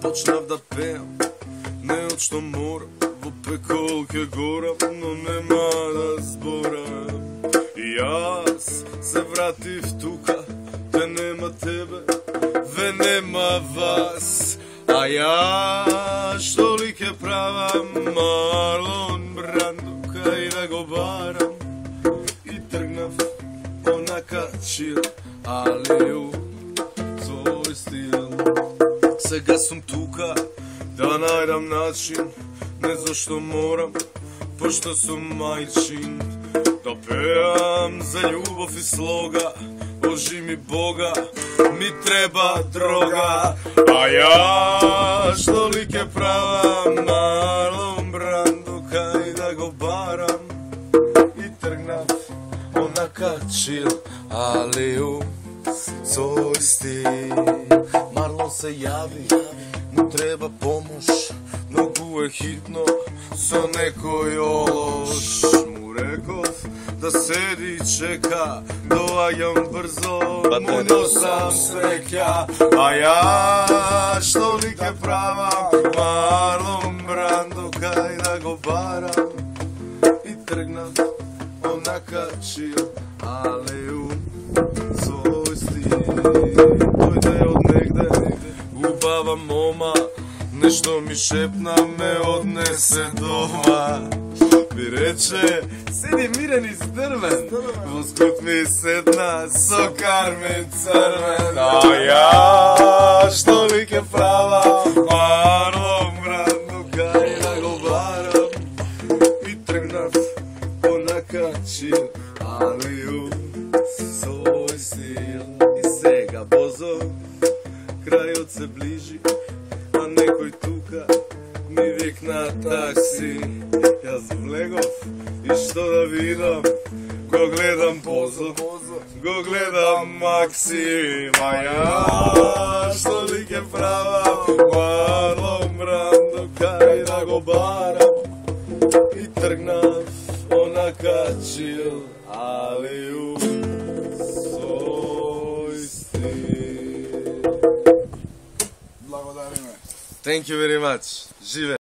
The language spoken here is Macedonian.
Почнав да пеам, не од што морам, во пекол ке горам, но нема да зборам. И јас се вратив тука, те нема тебе, ве нема вас. А ја што ли ке правам, Марлон Брандо, кај да го барам. И тргнав онака чил, алеју, свој стил. Сега сум тука, да најдам начин, не зашто морам, пошто сум мајчин. Да пеам за љубов и слога, Божи ми Бога, ми треба дрога. А ја што ли ке правам, Марлон Брандо, кај да го барам. И тргнав онака чил, алеју, свој стил. Марлон се јави, му треба помош, многу е хитно, со некој олош. Му реков да седи и чека, доаѓам брзо, му носам среќа. А ја што ли ке правам, Марлон Брандо, кај да го барам. И тргнав онака чил, алеју, свој стил. Дојде од негде, убава мома, нешто ми шепна, ме однесе дома. Ми рече, седи мирен и здрвен, во скут ми седна, со кармен црвен. А ја што ли ке правам, Марлон Брандо, кај да го барам. И тргнав онака чил, алеју, свој стил. И сега бозо, крајот се ближи, а некој тука ми викна такси. Јас влегов и што да видам, го гледам Бозо, го гледам Максим. А ја што ли ке правам, Марлон Брандо, кај да го барам. И тргнав онака чил, алеју, свој стил. Благодариме. Thank you very much. Живе!